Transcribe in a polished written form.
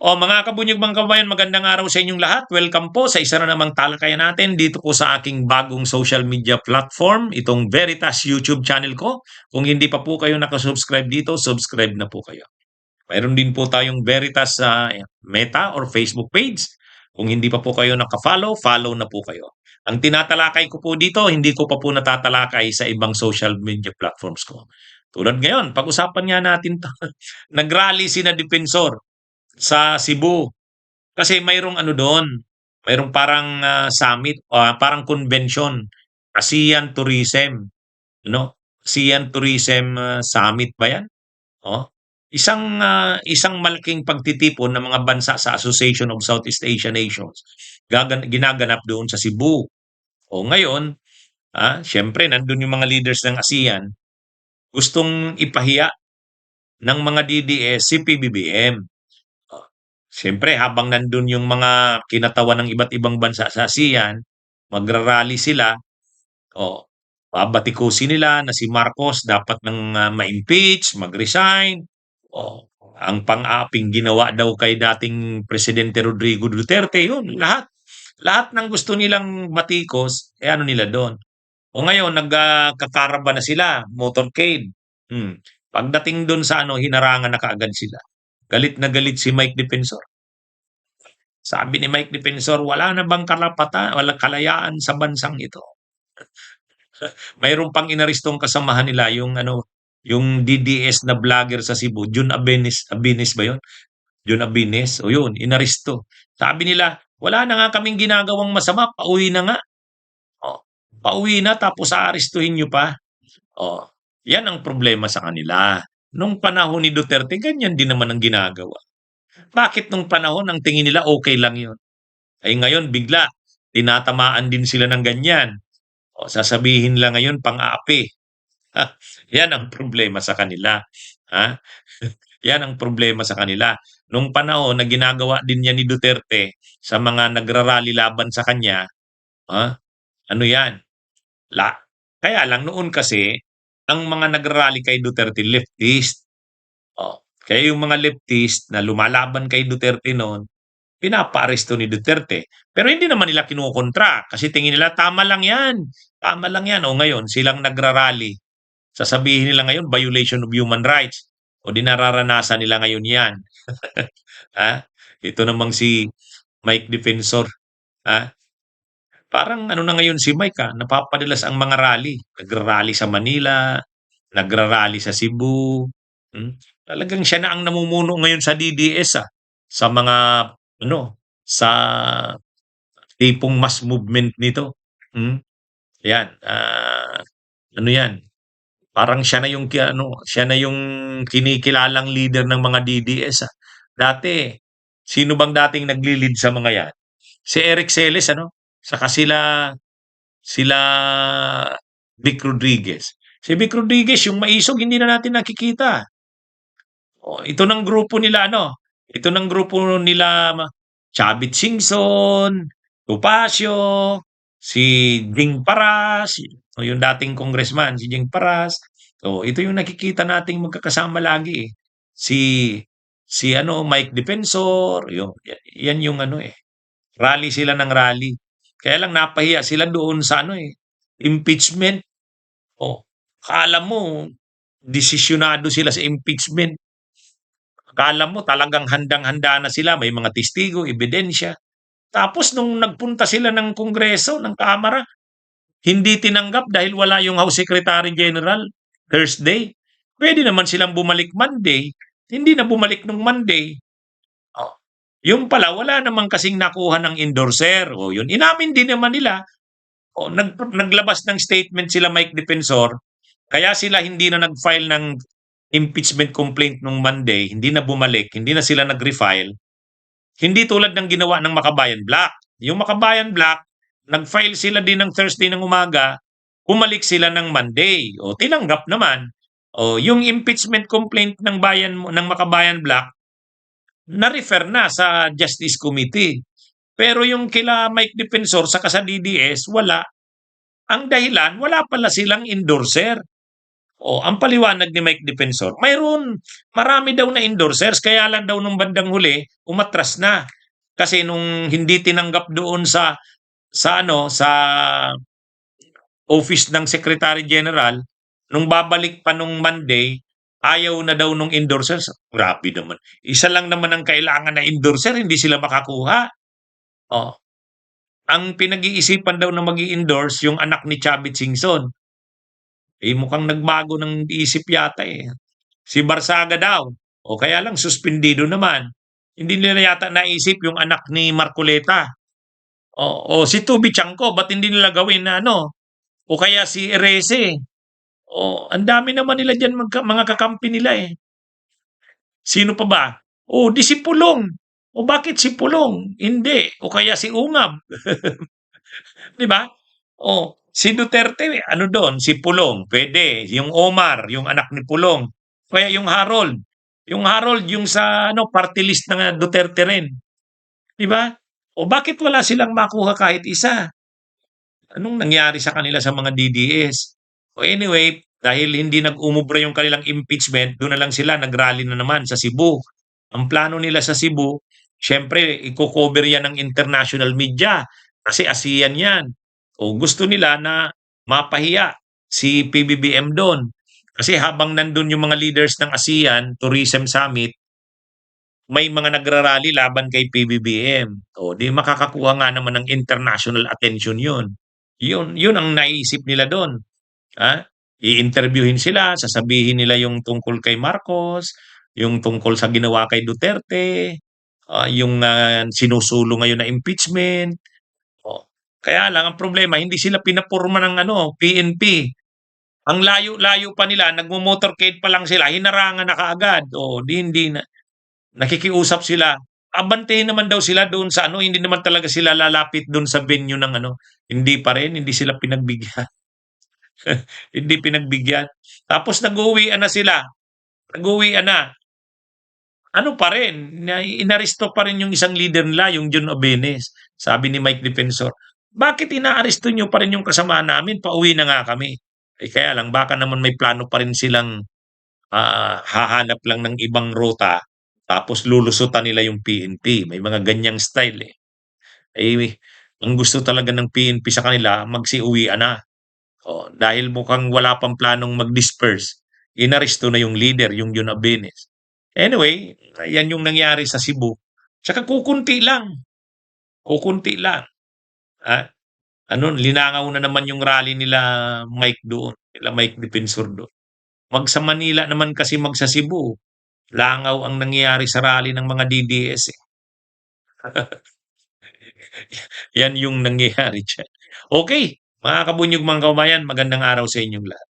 O mga kabunyog mga kabayan, magandang araw sa inyong lahat. Welcome po sa isa na namang talakayan natin dito po sa aking bagong social media platform, itong Veritas YouTube channel ko. Kung hindi pa po kayo nakasubscribe dito, subscribe na po kayo. Mayroon din po tayong Veritas sa Meta or Facebook page. Kung hindi pa po kayo nakafollow, follow na po kayo. Ang tinatalakay ko po dito, hindi ko pa po natatalakay sa ibang social media platforms ko. Tulad ngayon, pag-usapan nga natin to. Nag-rally sina Defensor sa Cebu. Kasi mayroong ano doon, mayroong parang summit, parang convention, ASEAN Tourism, no? ASEAN Tourism Summit ba 'yan? Oh. Isang malaking pagtitipon ng mga bansa sa Association of Southeast Asian Nations. Ginaganap doon sa Cebu. O ngayon, siyempre nandun yung mga leaders ng ASEAN, gustong ipahiya ng mga DDS si PBBM. Oh, siyempre habang nandun yung mga kinatawan ng iba't ibang bansa sa ASEAN, magrarally sila, o babatikusin nila na si Marcos dapat nang ma-impeach, mag-resign, o ang pang-aaping ginawa daw kay dating Presidente Rodrigo Duterte, yun, lahat. Lahat ng gusto nilang batikos, ano nila doon. O ngayon, nagkakaraba na sila, motorcade. Pagdating doon sa hinarangan na kaagad sila. Galit na galit si Mike Defensor. Sabi ni Mike Defensor, wala na bang karapatan, wala kalayaan sa bansang ito. Mayroon pang inarestong kasamahan nila yung DDS na vlogger sa Cebu, Jun Abenes ba 'yon? Jun Abenes, o yun, inaresto. Sabi nila, wala na nga kaming ginagawang masama, pauwi na nga. Oh, pauwi na tapos aarestuhin nyo pa. Oh, yan ang problema sa kanila. Nung panahon ni Duterte, ganyan din naman ang ginagawa. Bakit nung panahon ang tingin nila okay lang yun? Ay ngayon bigla, tinatamaan din sila ng ganyan. O sasabihin lang ngayon pang-aapi. Yan ang problema sa kanila. Ha? Yan ang problema sa kanila. Nung panahon na ginagawa din niya ni Duterte sa mga nagrarally laban sa kanya, ano yan? La Kaya lang noon kasi, ang mga nagrarally kay Duterte leftist. Kaya yung mga leftist na lumalaban kay Duterte noon, pinapaaresto ni Duterte. Pero hindi naman nila kinukontra kasi tingin nila tama lang yan. Tama lang yan. O ngayon, silang nagrarally. Sasabihin nila ngayon, violation of human rights. O di nararanasan nila ngayon yan. ha? Ito namang si Mike Defensor. Ha? Parang ano na ngayon si Mike, napapadalas ang mga rally. Nagra-rally sa Manila, nagra-rally sa Cebu. Talagang siya na ang namumuno ngayon sa DDS, sa mga sa tipong mass movement nito. Yan, ano yan, parang siya na yung kinikilalang leader ng mga DDS. Dati, sino bang dating nagli-lead sa mga yan? Si Eric Celes, saka sila Vic Rodriguez. Si Vic Rodriguez, yung maisog, hindi na natin nakikita. Ito ng grupo nila, ito ng grupo nila Chavit Singson, Topacio, si Jing Paras, yung dating congressman, si Jing Paras. Ito yung nakikita nating magkakasama lagi. Si Mike Defensor, yan yung rally sila ng rally. Kaya lang napahiya sila doon sa impeachment. Akala mo desisyonado sila sa impeachment. Akala mo talagang handang-handa na sila, may mga testigo, ebidensya. Tapos nung nagpunta sila ng Kongreso, ng Kamara, hindi tinanggap dahil wala yung House Secretary General Thursday. Pwede naman silang bumalik Monday. Hindi na bumalik nung Monday. Yung pala, wala namang kasing nakuha ng endorser. Yun, inamin din naman nila. Naglabas ng statement sila Mike Defensor. Kaya sila hindi na nag-file ng impeachment complaint nung Monday, hindi na bumalik, hindi na sila nag-refile. Hindi tulad ng ginawa ng Makabayan Black. Yung Makabayan Black, nag-file sila din ng Thursday ng umaga, bumalik sila ng Monday. Tinanggap naman. Yung impeachment complaint ng Makabayan Black, na-refer na sa Justice Committee. Pero yung kila Mike Defensor sa DDS, wala. Ang dahilan, wala pala silang endorser. Ang paliwanag ni Mike Defensor, marami daw na endorsers kaya lang daw nung bandang huli umatras na. Kasi nung hindi tinanggap doon sa office ng Secretary General, nung babalik pa nung Monday, ayaw na daw nung endorsers. Grabe naman. Isa lang naman ang kailangan na endorser, hindi sila makakuha. Oh, ang pinag-iisipan daw na magi-endorse yung anak ni Chavit Singson. Mukhang nagbago ng isip yata eh. Si Barsaga daw. O kaya lang suspendido naman. Hindi nila yata naisip yung anak ni Marcoleta. O si Tubi Chanko, ba't hindi nila gawin na ano? O kaya si Erese. Ang dami naman nila dyan mga kakampi nila eh. Sino pa ba? Di si Pulong. Bakit si Pulong? Hindi. O kaya si Ungab. Di ba? Si Duterte, ano doon? Si Pulong, pwede. Yung Omar, yung anak ni Pulong. Kaya yung Harold. Yung Harold, yung sa party list ng Duterte rin. Di ba? Bakit wala silang makuha kahit isa? Anong nangyari sa kanila sa mga DDS? Anyway, dahil hindi nag-umubra yung kanilang impeachment, doon na lang sila nagrally na naman sa Cebu. Ang plano nila sa Cebu, syempre, i-cover yan ng international media kasi ASEAN yan. Gusto nila na mapahiya si PBBM doon. Kasi habang nandun yung mga leaders ng ASEAN Tourism Summit, may mga nagrarally laban kay PBBM. Di makakakuha nga naman ng international attention yun. Yun ang naisip nila doon. I-interviewin sila, sasabihin nila yung tungkol kay Marcos, yung tungkol sa ginawa kay Duterte, yung sinusulong ngayon na impeachment. Kaya lang ang problema, hindi sila pinapurma ng PNP. Ang layo-layo pa nila, nagmo-motorcade pa lang sila, hinarangan na kaagad. Hindi na. Nakikiusap sila. Abantayin naman daw sila doon sa hindi naman talaga sila lalapit doon sa venue ng Hindi pa rin, hindi sila pinagbigyan. Hindi pinagbigyan. Tapos nag-uwian na sila. Nag-uwian na. Ano pa rin, inaresto pa rin yung isang leader nila, yung John Obenes. Sabi ni Mike Defensor, bakit inaaresto nyo pa rin yung kasama namin? Pauwi na nga kami. Kaya lang, baka naman may plano pa rin silang hahanap lang ng ibang ruta tapos lulusutan nila yung PNP. May mga ganyang style eh. Ang gusto talaga ng PNP sa kanila, magsiuwian na. Dahil mukhang wala pang planong mag-disperse. Inaresto na yung leader, yung John Abenes. Anyway, yan yung nangyari sa Cebu. Tsaka kukunti lang. Kukunti lang. Linangaw na naman yung rally nila Mike doon. Nila Mike Defensor doon. Sa Manila naman kasi sa Cebu. Langaw ang nangyayari sa rally ng mga DDS eh. Yan yung nangyayari dyan. Okay, mga kabunyog mga kabayan, magandang araw sa inyong lahat.